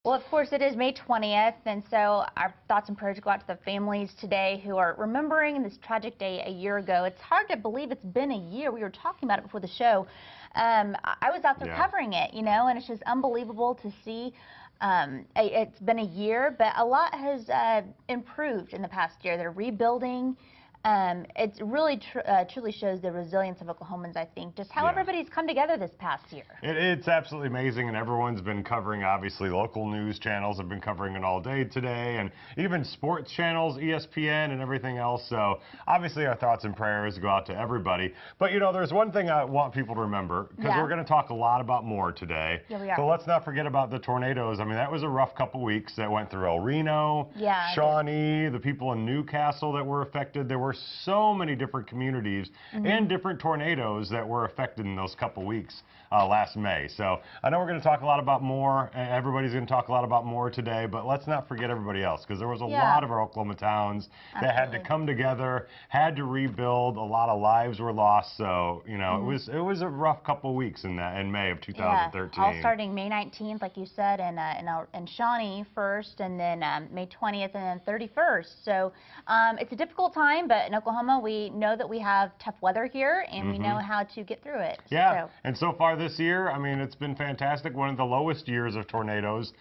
Well, of course, it is May 20th, and so our thoughts and prayers go out to the families today who are remembering this tragic day a year ago. It's hard to believe it's been a year. We were talking about it before the show. I was out there covering it, and it's just unbelievable to see. It's been a year, but a lot has improved in the past year. They're rebuilding. It really truly shows the resilience of Oklahomans, I think, just how everybody's come together this past year. It's absolutely amazing, and everyone's been covering, obviously, local news channels have been covering it all day today, and even sports channels, ESPN, and everything else. So, obviously, our thoughts and prayers go out to everybody. But, there's one thing I want people to remember, because we're going to talk a lot about more today. Yeah, we are. So, let's not forget about the tornadoes. I mean, that was a rough couple weeks that went through El Reno, Shawnee, the people in Newcastle that were affected. There were so many different communities and different tornadoes that were affected in those couple weeks last May. So I know we're going to talk a lot about more. Everybody's going to talk a lot about more today, but let's not forget everybody else, because there was a lot of our Oklahoma towns that had to come together, had to rebuild. A lot of lives were lost. So it was a rough couple weeks in May of 2013. All starting May 19th, like you said, in Shawnee first, and then May 20th, and then 31st. So it's a difficult time, but in Oklahoma, we know that we have tough weather here, and we know how to get through it. Yeah, and so far this year, I mean, it's been fantastic. One of the lowest years of tornadoes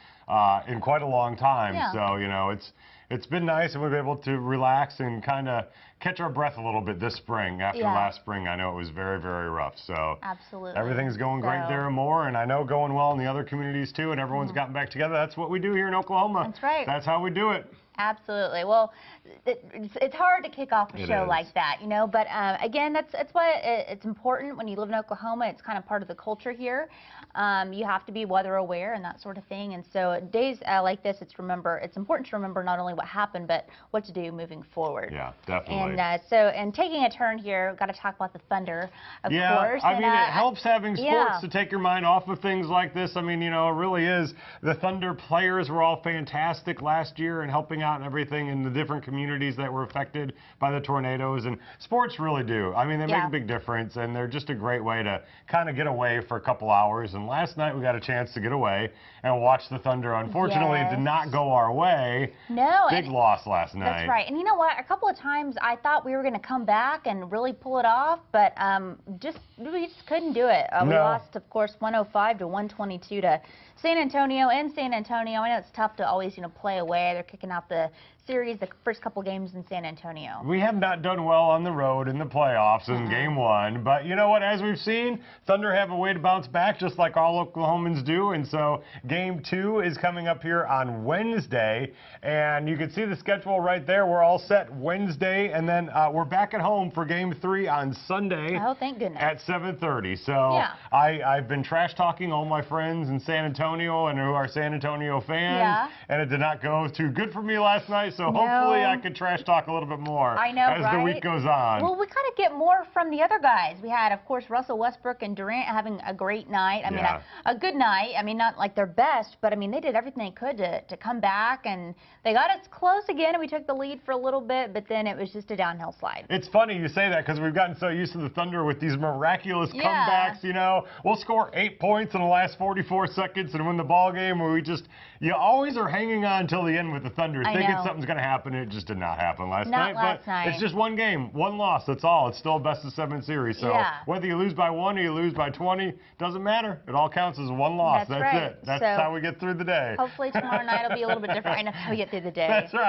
in quite a long time. So, it's been nice, and we've been able to relax and kind of catch our breath a little bit this spring. After last spring, I know it was very, very rough. So everything's going great there and more, and I know going well in the other communities too, and everyone's gotten back together. That's what we do here in Oklahoma. That's right. That's how we do it. Absolutely. Well, it's hard to kick off a show like that, but again, that's why it's important when you live in Oklahoma. It's kind of part of the culture here. You have to be weather aware and that sort of thing. And so days like this, it's important to remember not only what happened, but what to do moving forward. Yeah, definitely. And taking a turn here, got to talk about the Thunder, of course. I mean, it helps having sports to take your mind off of things like this. I mean, it really is. The Thunder players were all fantastic last year and helping out and everything in the different communities that were affected by the tornadoes, and sports really do. I mean, they make a big difference, and they're just a great way to kind of get away for a couple hours. And last night we got a chance to get away and watch the Thunder. Unfortunately, it did not go our way. No. Big loss last night. That's right. And you know what? A couple of times I thought we were going to come back and really pull it off, but we just couldn't do it. We lost, of course, 105 to 122 to San Antonio. In San Antonio, I know it's tough to always, play away. They're kicking out the series, the first couple games in San Antonio. We have not done well on the road in the playoffs in Game 1, but you know what? As we've seen, Thunder have a way to bounce back, just like all Oklahomans do, and so Game 2 is coming up here on Wednesday, and you can see the schedule right there. We're all set Wednesday, and then we're back at home for Game 3 on Sunday. Oh, thank goodness. At 7:30. So I've been trash talking all my friends in San Antonio and who are San Antonio fans, and it did not go too good for me last night. So hopefully I can trash talk a little bit more as the week goes on. Well, we kind of get more from the other guys. We had, of course, Russell Westbrook and Durant having a great night. I mean, a good night. I mean, not like their best, but I mean, they did everything they could to come back, and they got us close again, and we took the lead for a little bit, but then it was just a downhill slide. It's funny you say that, because we've gotten so used to the Thunder with these miraculous comebacks. We'll score 8 points in the last 44 seconds and win the ball game, where you always are hanging on until the end with the Thunder, thinking something's going to happen. It just did not happen last night. But it's just one game, one loss. That's all. It's still a best-of-7 series. So whether you lose by 1 or you lose by 20, doesn't matter. It all counts as one loss. That's it. That's how we get through the day. Hopefully tomorrow night will be a little bit different. I know how we get through the day. That's right.